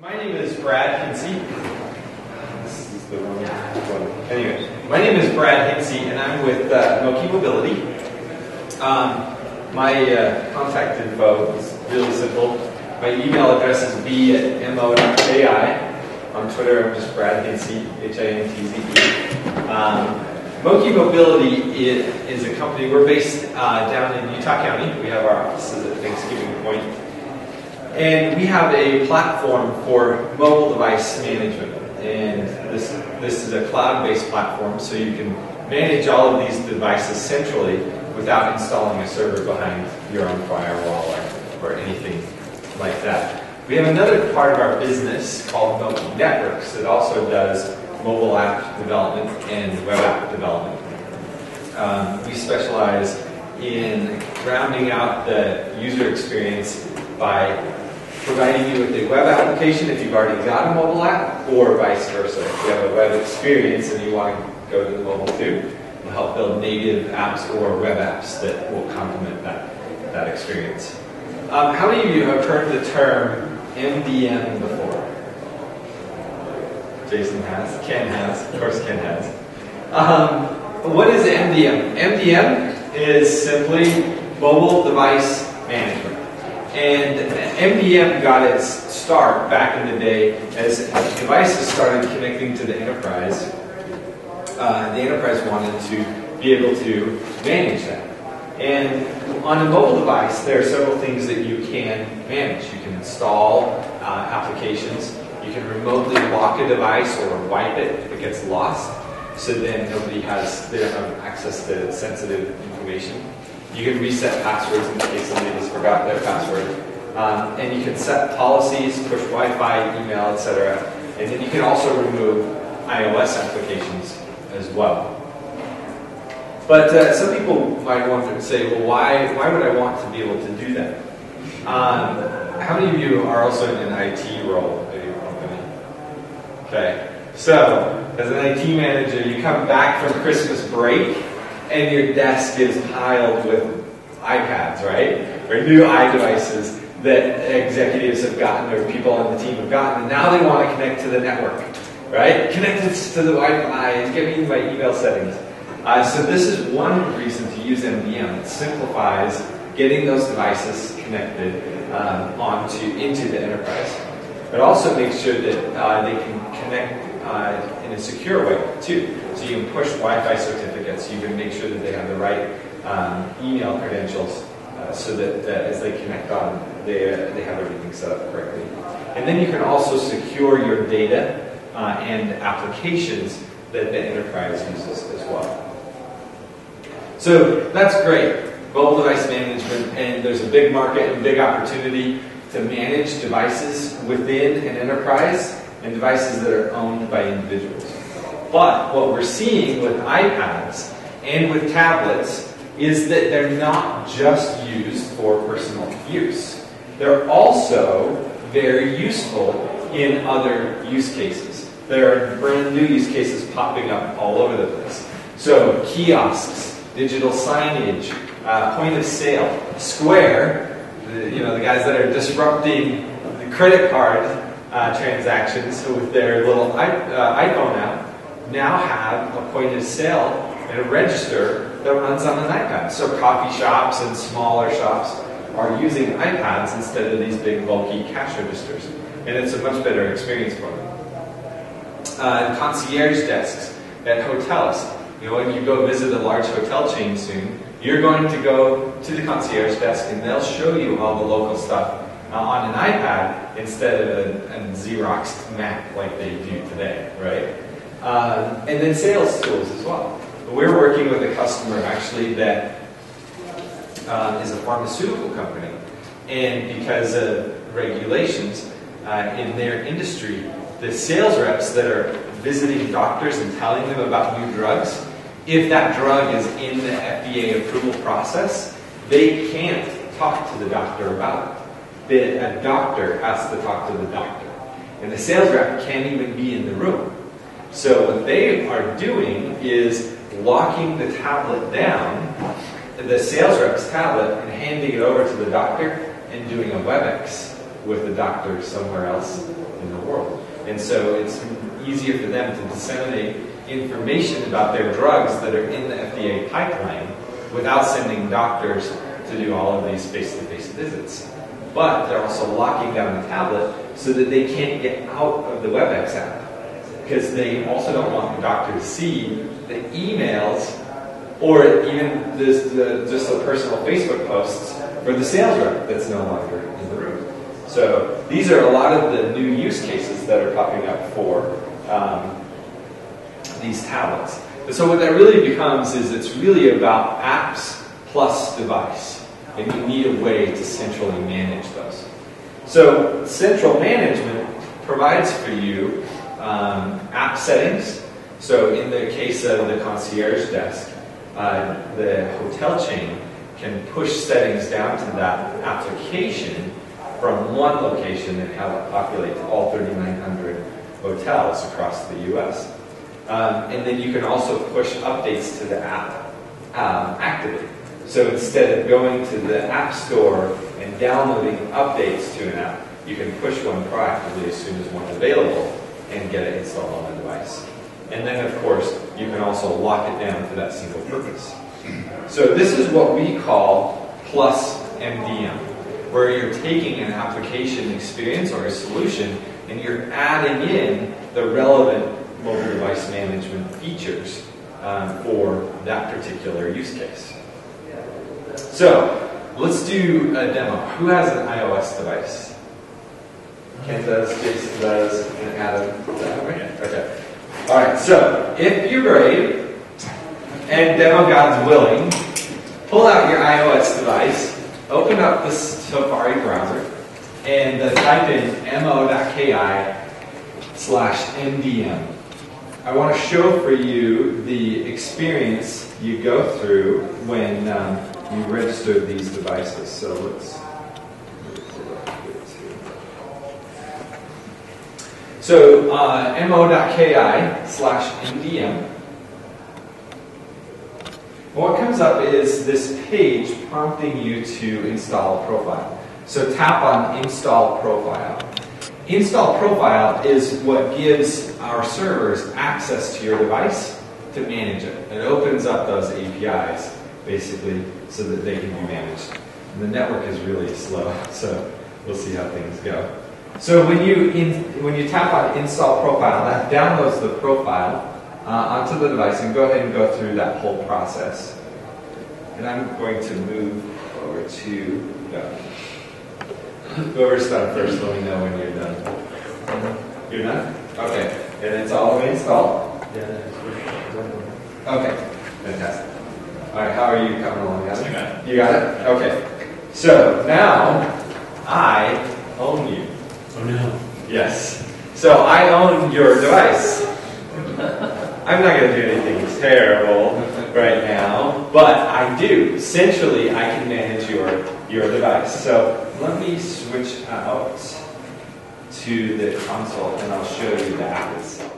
My name is Brad Hintze. This is the wrong one. Anyway, my name is Brad Hintze, and I'm with Mobility. My contact info is really simple. My email address is b@mo.ai. On Twitter, I'm just Brad Hintze, Hintze. Mobility is a company. We're based down in Utah County. We have our offices at Thanksgiving Point. And we have a platform for mobile device management. And this is a cloud-based platform, so you can manage all of these devices centrally without installing a server behind your own firewall or anything like that. We have another part of our business called Mobile Networks that also does mobile app development and web app development. We specialize in rounding out the user experience by providing you with a web application if you've already got a mobile app, or vice versa. If you have a web experience and you want to go to the mobile too, we'll help build native apps or web apps that will complement that experience. How many of you have heard the term MDM before? Jason has. Ken has. Of course Ken has. What is MDM? MDM is simply mobile device management. And MDM got its start back in the day as devices started connecting to the enterprise. The enterprise wanted to be able to manage that. And on a mobile device, there are several things that you can manage. You can install applications. You can remotely lock a device or wipe it if it gets lost, so then they don't have access to sensitive information. You can reset passwords in case somebody just forgot their password. And you can set policies, push Wi-Fi, email, etc. And then you can also remove iOS applications as well. But some people might want to say, well, why would I want to be able to do that? How many of you are also in an IT role at your company? Okay. So, as an IT manager, you come back from Christmas break, and your desk is piled with iPads, right? Or new iDevices that executives have gotten or people on the team have gotten, and now they want to connect to the network, right? Connect it to the Wi-Fi and get me my email settings. So this is one reason to use MDM. It simplifies getting those devices connected into the enterprise. It also makes sure that they can connect in a secure way too. So you can push Wi-Fi certificates. You can make sure that they have the right email credentials so that as they connect on, they have everything set up correctly. And then you can also secure your data and applications that the enterprise uses as well. So that's great, mobile device management, and there's a big market and big opportunity to manage devices within an enterprise and devices that are owned by individuals. But what we're seeing with iPads and with tablets is that they're not just used for personal use. They're also very useful in other use cases. There are brand new use cases popping up all over the place. So kiosks, digital signage, point of sale, Square, the guys that are disrupting the credit card transactions with their little iPhone app now have a point of sale and a register that runs on an iPad. So coffee shops and smaller shops are using iPads instead of these big bulky cash registers. And it's a much better experience for them. Concierge desks at hotels. When you go visit a large hotel chain soon, you're going to go to the concierge desk and they'll show you all the local stuff on an iPad instead of a Xeroxed Mac like they do today, right? And then sales tools as well. We're working with a customer actually that is a pharmaceutical company, and because of regulations in their industry, the sales reps that are visiting doctors and telling them about new drugs, if that drug is in the FDA approval process, they can't talk to the doctor about it. A doctor has to talk to the doctor. And the sales rep can't even be in the room. So what they are doing is locking the tablet down, the sales rep's tablet, and handing it over to the doctor and doing a WebEx with a doctor somewhere else in the world. And so it's easier for them to disseminate information about their drugs that are in the FDA pipeline without sending doctors to do all of these face-to-face visits. But they're also locking down the tablet so that they can't get out of the WebEx app, because they also don't want the doctor to see the emails or even just the personal Facebook posts for the sales rep that's no longer in the room. So these are a lot of the new use cases that are popping up for these tablets. And so what that really becomes is it's really about apps plus device. And you need a way to centrally manage those. So central management provides for you app settings. So in the case of the concierge desk, the hotel chain can push settings down to that application from one location and have it populate to all 3,900 hotels across the US. And then you can also push updates to the app actively. So instead of going to the App Store and downloading updates to an app, you can push one proactively as soon as one's available and get it installed on the device. And then, of course, you can also lock it down for that single purpose. So this is what we call plus MDM, where you're taking an application experience or a solution and you're adding in the relevant mobile device management features for that particular use case. So let's do a demo. Who has an iOS device? Ken does, Jason does, and Adam does. Okay. All right, so if you're brave and demo God's willing, pull out your iOS device, open up the Safari browser, and type in mo.ki/MDM. I want to show for you the experience you go through when you register these devices. So let's So mo.ki/MDM. What comes up is this page prompting you to install a profile. So tap on Install Profile. Install Profile is what gives our servers access to your device to manage it. It opens up those APIs basically so that they can be managed. And the network is really slow, so we'll see how things go. So when you tap on Install Profile, that downloads the profile onto the device, and go ahead and go through that whole process. And I'm going to move over to whoever's done first. Let me know when you're done. You're done? Okay. And it's all the way installed? Yeah. Okay. Fantastic. All right. How are you coming along? I got it. You got it? Okay. So now I own you. Oh no. Yes. So I own your device. I'm not going to do anything terrible right now, but I do. Centrally, I can manage your device. So let me switch out to the console, and I'll show you the app itself.